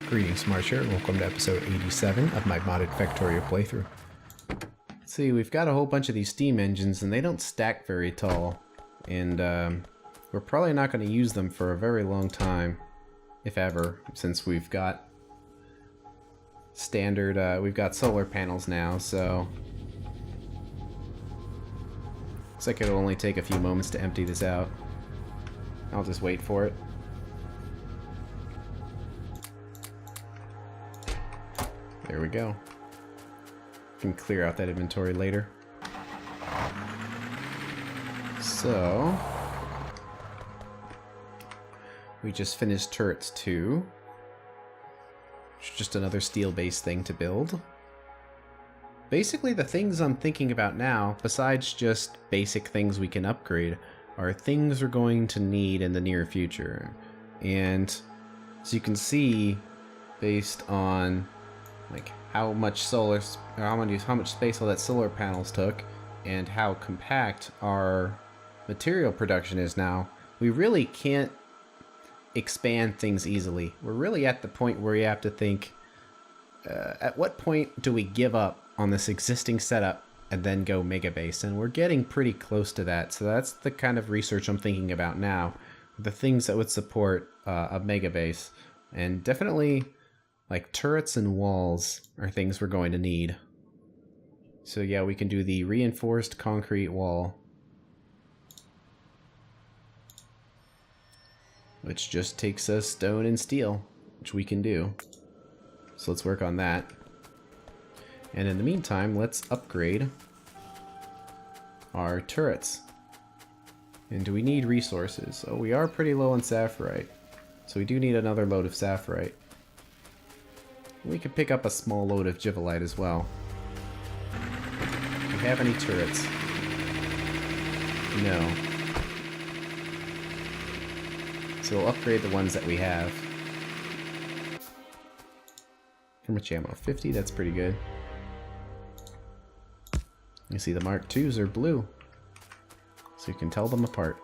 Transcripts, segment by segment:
Greetings, Marsh here, and welcome to episode 87 of my modded Factorio playthrough. Let's see, we've got a whole bunch of these steam engines, and they don't stack very tall. And we're probably not going to use them for a very long time, if ever, since we've got standard, we've got solar panels now, so... Looks like it'll only take a few moments to empty this out. I'll just wait for it. There we go. Can clear out that inventory later. So, we just finished turrets 2. It's just another steel-based thing to build. Basically, the things I'm thinking about now, besides just basic things we can upgrade, are things we're going to need in the near future. And as you can see, based on like how much how much space all that solar panels took, and how compact our material production is now, we really can't expand things easily. We're really at the point where you have to think, at what point do we give up on this existing setup and then go mega base? And we're getting pretty close to that, so that's the kind of research I'm thinking about now, the things that would support a mega base. And definitely like turrets and walls are things we're going to need. So yeah, we can do the reinforced concrete wall, which just takes us stone and steel, which we can do. So let's work on that. And in the meantime, let's upgrade our turrets. And do we need resources? Oh, we are pretty low on sapphirite, so we do need another load of sapphirite. We could pick up a small load of givelite as well. Do we have any turrets? No. So we'll upgrade the ones that we have. How much ammo? 50? That's pretty good. You see the Mark IIs are blue, so you can tell them apart.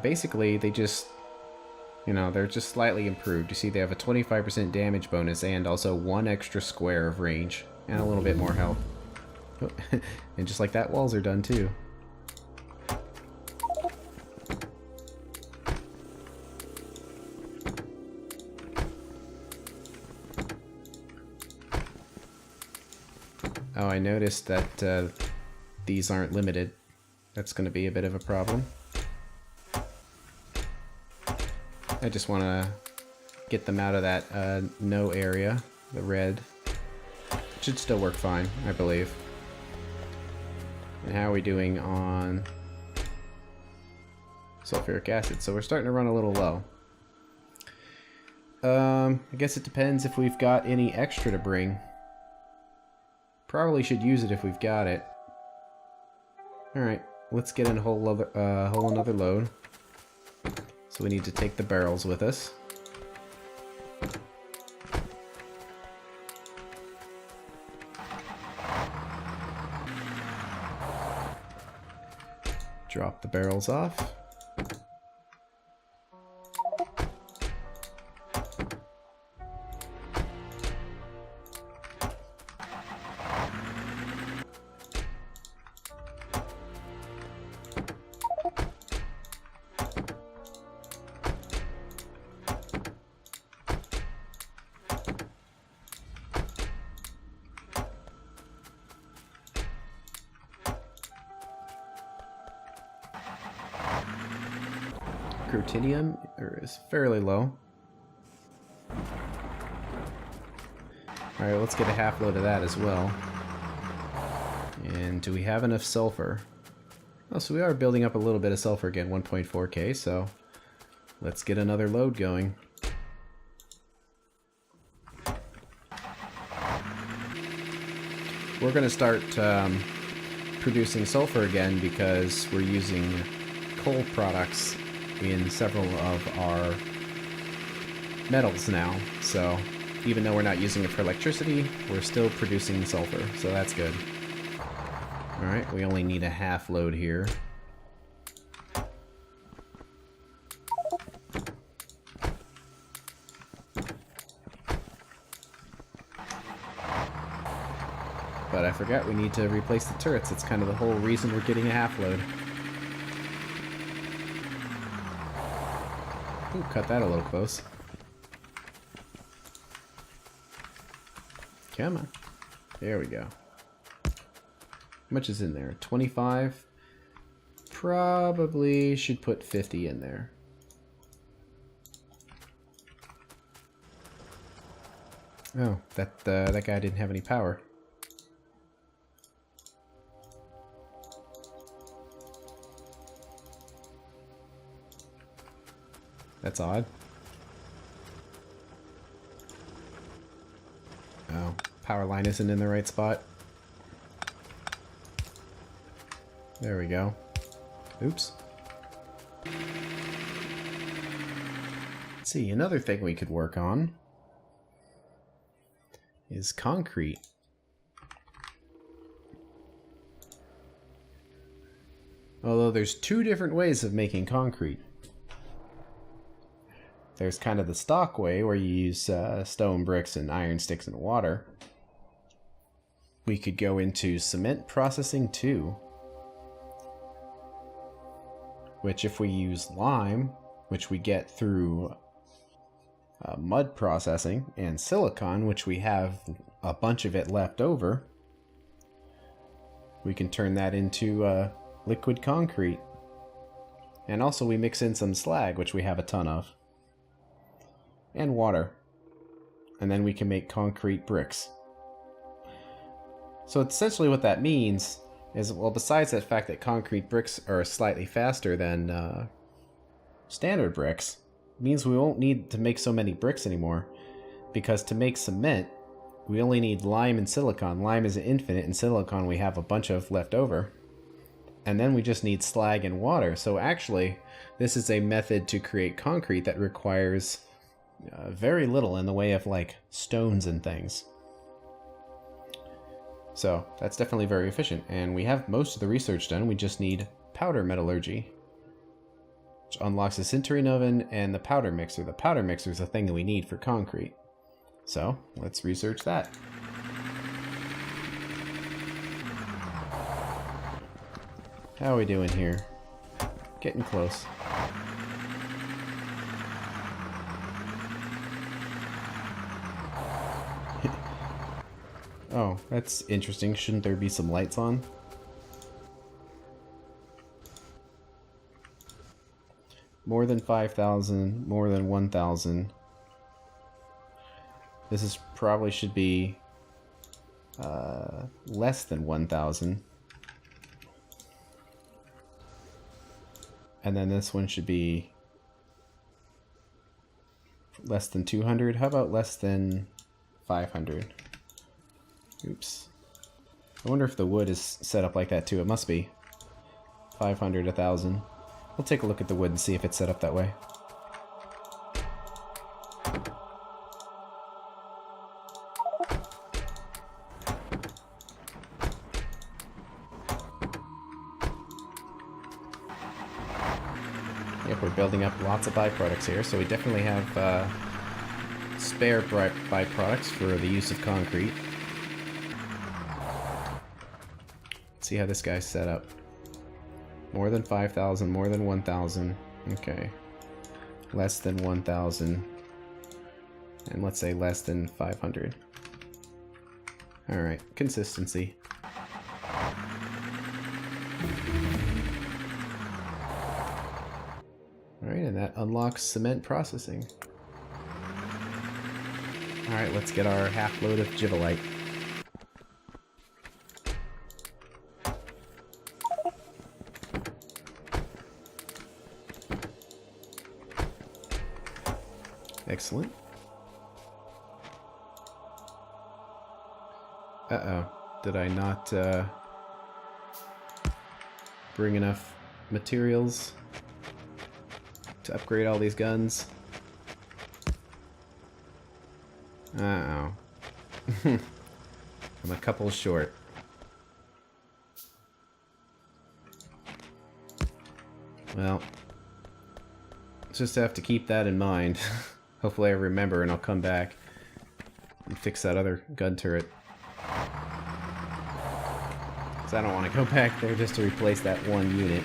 Basically, they just... you know, they're just slightly improved. You see they have a 25% damage bonus and also 1 extra square of range and a little bit more health. Oh, and just like that, walls are done too. Oh, I noticed that these aren't limited. That's going to be a bit of a problem. I just want to get them out of that no area, the red. It should still work fine, I believe. And how are we doing on sulfuric acid? So we're starting to run a little low. I guess it depends if we've got any extra to bring. Probably should use it if we've got it. Alright, let's get in a whole another load. So we need to take the barrels with us. Drop the barrels off. Crotinium is fairly low. Alright, let's get a half load of that as well. And do we have enough sulfur? Oh, so we are building up a little bit of sulfur again, 1.4k, so let's get another load going. We're going to start producing sulfur again because we're using coal products in several of our metals now, so even though we're not using it for electricity, we're still producing sulfur, so that's good. Alright, we only need a half load here. But I forgot we need to replace the turrets. It's kind of the whole reason we're getting a half load. Ooh, cut that a little close. Come on. There we go. How much is in there? 25? Probably should put 50 in there. Oh, that guy didn't have any power. That's odd. Oh, power line isn't in the right spot. There we go. Oops. Let's see, another thing we could work on is concrete. Although there's two different ways of making concrete. There's kind of the stock way where you use stone bricks and iron sticks and water. We could go into cement processing too. Which if we use lime, which we get through mud processing, and silicon, which we have a bunch of it left over, we can turn that into liquid concrete. And also we mix in some slag, which we have a ton of. And water. And then we can make concrete bricks. So essentially what that means is, well, besides the fact that concrete bricks are slightly faster than standard bricks, it means we won't need to make so many bricks anymore. Because to make cement, we only need lime and silicon. Lime is infinite, and silicon we have a bunch of left over. And then we just need slag and water. So actually, this is a method to create concrete that requires very little in the way of like stones and things. So that's definitely very efficient, and we have most of the research done. We just need powder metallurgy, which unlocks the sintering oven and the powder mixer. The powder mixer is the thing that we need for concrete. So let's research that. How are we doing here? Getting close. Oh, that's interesting. Shouldn't there be some lights on? More than 5,000, more than 1,000. This is probably should be less than 1,000. And then this one should be less than 200. How about less than 500? Oops. I wonder if the wood is set up like that too. It must be. 500, 1,000. We'll take a look at the wood and see if it's set up that way. Yep, we're building up lots of byproducts here, so we definitely have spare byproducts for the use of concrete. See how this guy's set up. More than 5,000, more than 1,000. Okay. Less than 1,000. And let's say less than 500. Alright, consistency. Alright, and that unlocks cement processing. Alright, let's get our half load of gibbelite. Excellent. Uh-oh. Did I not bring enough materials to upgrade all these guns? Uh-oh. I'm a couple short. Well, just have to keep that in mind. Hopefully I remember and I'll come back and fix that other gun turret. I don't want to go back there just to replace that one unit.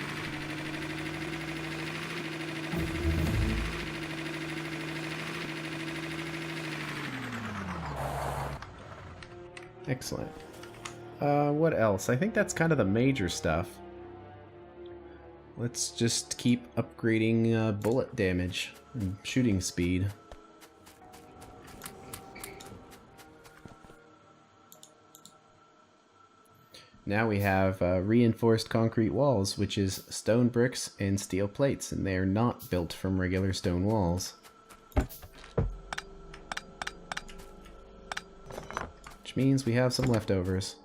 Excellent. What else? I think that's kind of the major stuff. Let's just keep upgrading bullet damage and shooting speed. Now we have reinforced concrete walls, which is stone bricks and steel plates, and they are not built from regular stone walls. Which means we have some leftovers.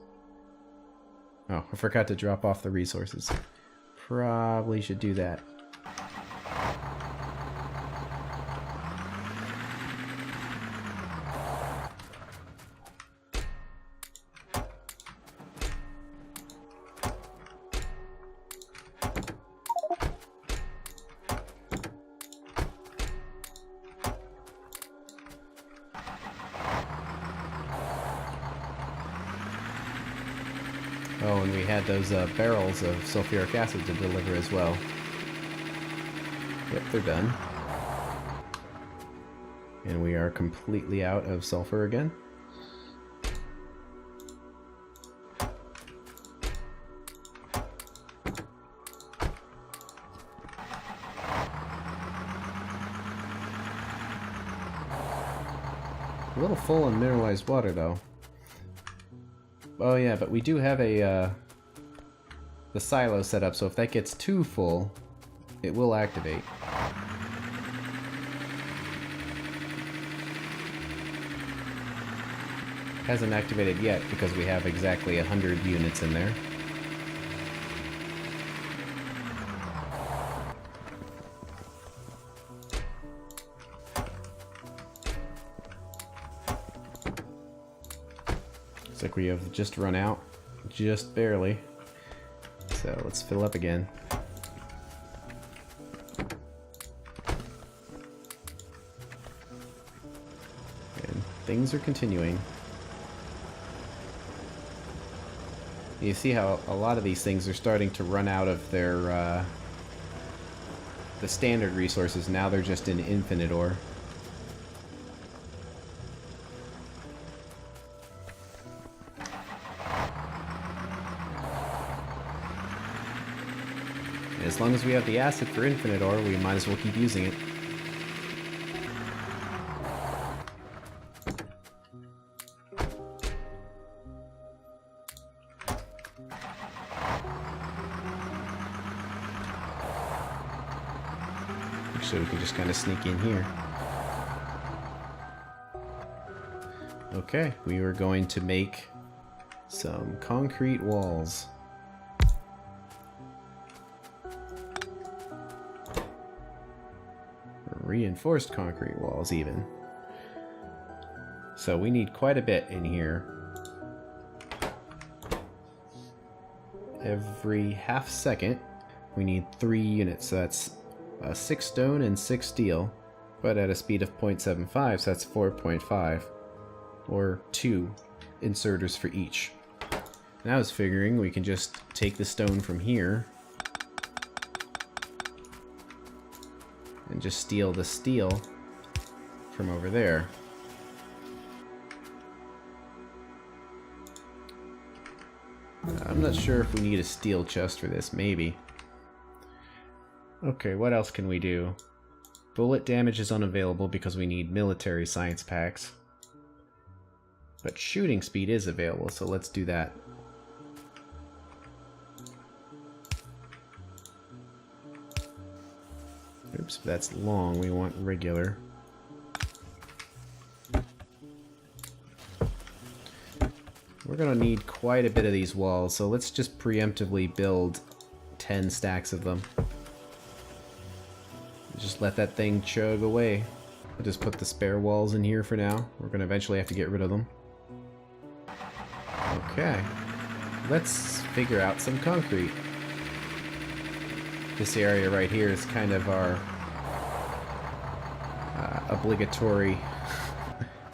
Oh, I forgot to drop off the resources. Probably should do that. Oh, and we had those barrels of sulfuric acid to deliver as well. Yep, they're done. And we are completely out of sulfur again. A little full on mineralized water, though. Oh yeah, but we do have the silo set up, so if that gets too full, it will activate. Hasn't activated yet because we have exactly 100 units in there. Looks like we have just run out, just barely. So let's fill up again. And things are continuing. You see how a lot of these things are starting to run out of their the standard resources. Now they're just in infinite ore. As long as we have the acid for infinite ore, we might as well keep using it. So we can just kind of sneak in here. Okay, we are going to make some concrete walls. Reinforced concrete walls even. So we need quite a bit in here. Every half second we need 3 units, so that's 6 stone and 6 steel, but at a speed of 0.75, so that's 4.5, or 2 inserters for each. And I was figuring we can just take the stone from here and just steal the steel from over there. I'm not sure if we need a steel chest for this, maybe. Okay, what else can we do? Bullet damage is unavailable because we need military science packs. But shooting speed is available, so let's do that. Oops, that's long. We want regular. We're gonna need quite a bit of these walls, so let's just preemptively build 10 stacks of them. Just let that thing chug away. I'll just put the spare walls in here for now. We're gonna eventually have to get rid of them. Okay. Let's figure out some concrete. This area right here is kind of our obligatory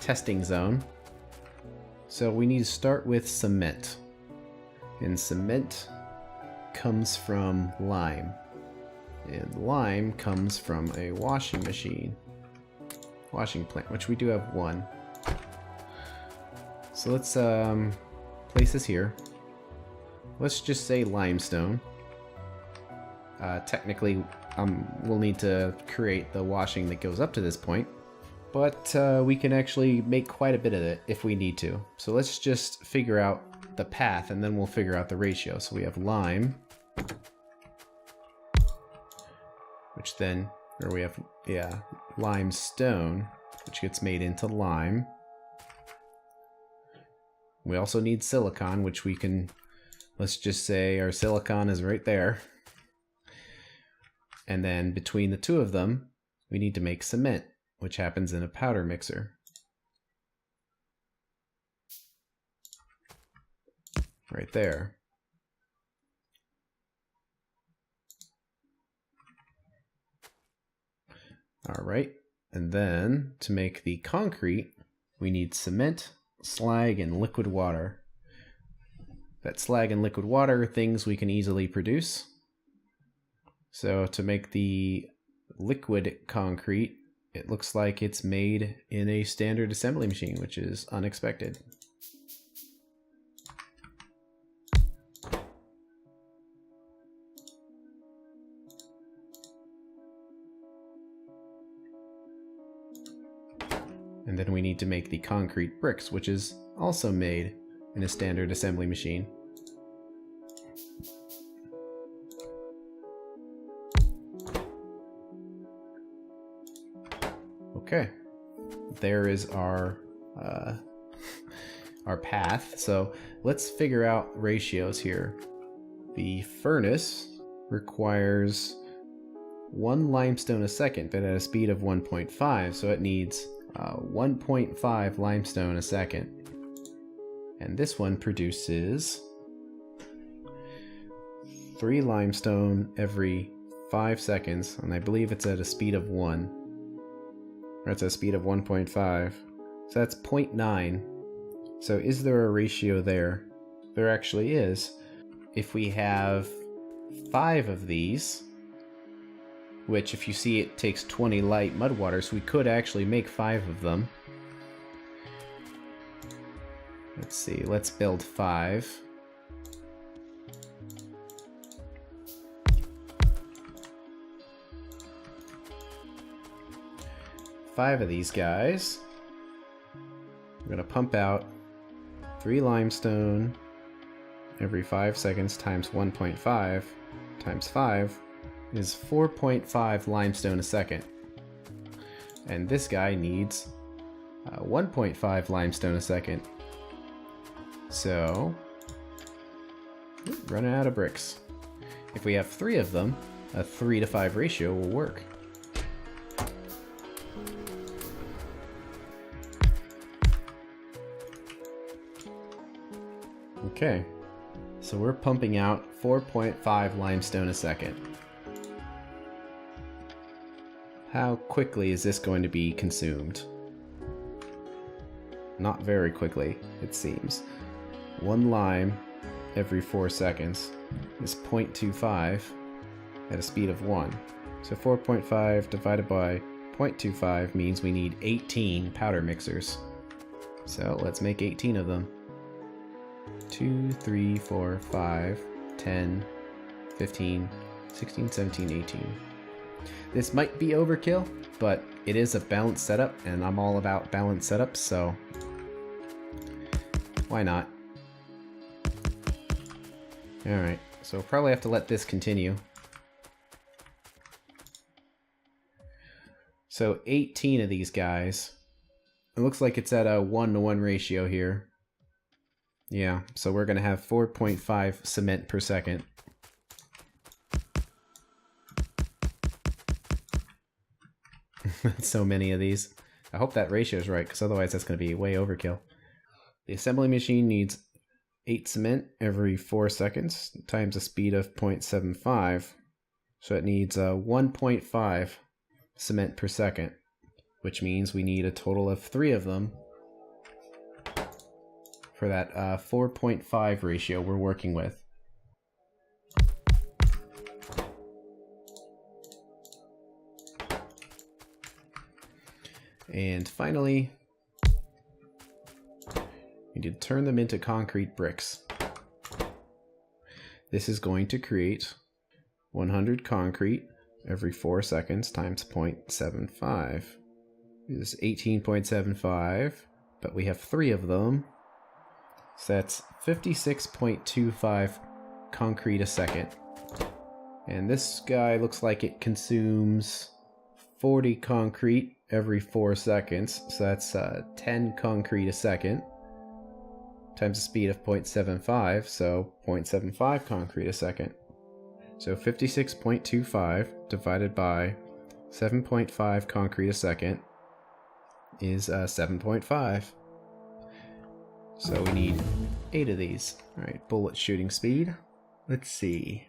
testing zone. So we need to start with cement. And cement comes from lime. And lime comes from a washing machine. Washing plant, which we do have one. So let's place this here. Let's just say limestone. Technically, we'll need to create the washing that goes up to this point. But we can actually make quite a bit of it if we need to. So let's just figure out the path and then we'll figure out the ratio. So we have lime, which then, or we have, yeah, limestone, which gets made into lime. We also need silicon, which we can, let's just say our silicon is right there. And then between the two of them, we need to make cement, which happens in a powder mixer. Right there. All right, and then to make the concrete, we need cement, slag, and liquid water. That slag and liquid water are things we can easily produce. So to make the liquid concrete, it looks like it's made in a standard assembly machine, which is unexpected. And then we need to make the concrete bricks, which is also made in a standard assembly machine. Okay, there is our path. So let's figure out ratios here. The furnace requires 1 limestone a second, but at a speed of 1.5, so it needs 1.5 limestone a second. And this one produces 3 limestone every 5 seconds, and I believe it's at a speed of 1. Or it's at a speed of 1.5. So that's 0.9. So is there a ratio there? There actually is. If we have 5 of these, which if you see it takes 20 light mud water, so we could actually make 5 of them. Let's see, let's build 5. Five of these guys. We're gonna pump out 3 limestone every 5 seconds times 1.5 times 5 is 4.5 limestone a second. And this guy needs 1.5 limestone a second. So, running out of bricks. If we have 3 of them, a 3-to-5 ratio will work. Okay, so we're pumping out 4.5 limestone a second. How quickly is this going to be consumed? Not very quickly, it seems. 1 lime every 4 seconds is 0.25 at a speed of 1. So 4.5 divided by 0.25 means we need 18 powder mixers. So let's make 18 of them. 2, 3, 4, 5, 10, 15, 16, 17, 18. This might be overkill, but it is a balanced setup, and I'm all about balanced setups, so why not? Alright, so we'll probably have to let this continue. So 18 of these guys. It looks like it's at a 1-to-1 ratio here. Yeah, so we're going to have 4.5 cement per second. So many of these. I hope that ratio is right, because otherwise that's going to be way overkill. The assembly machine needs 8 cement every 4 seconds times a speed of 0.75. So it needs 1.5 cement per second, which means we need a total of 3 of them for that 4.5 ratio we're working with. And finally, we need to turn them into concrete bricks. This is going to create 100 concrete every 4 seconds times 0.75. This is 18.75, but we have 3 of them. So that's 56.25 concrete a second. And this guy looks like it consumes 40 concrete every 4 seconds. So that's 10 concrete a second times the speed of 0.75, so 0.75 concrete a second. So 56.25 divided by 7.5 concrete a second is 7.5. So we need 8 of these. Alright, bullet shooting speed. Let's see.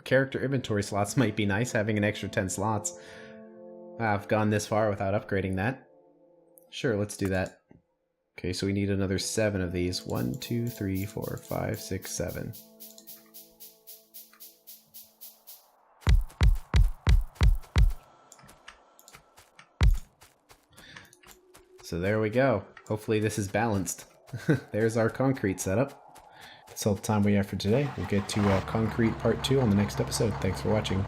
Character inventory slots might be nice, having an extra 10 slots. I've gone this far without upgrading that. Sure, let's do that. Okay, so we need another 7 of these. 1, 2, 3, 4, 5, 6, 7. So there we go. Hopefully this is balanced. There's our concrete setup. That's all the time we have for today. We'll get to concrete part 2 on the next episode. Thanks for watching.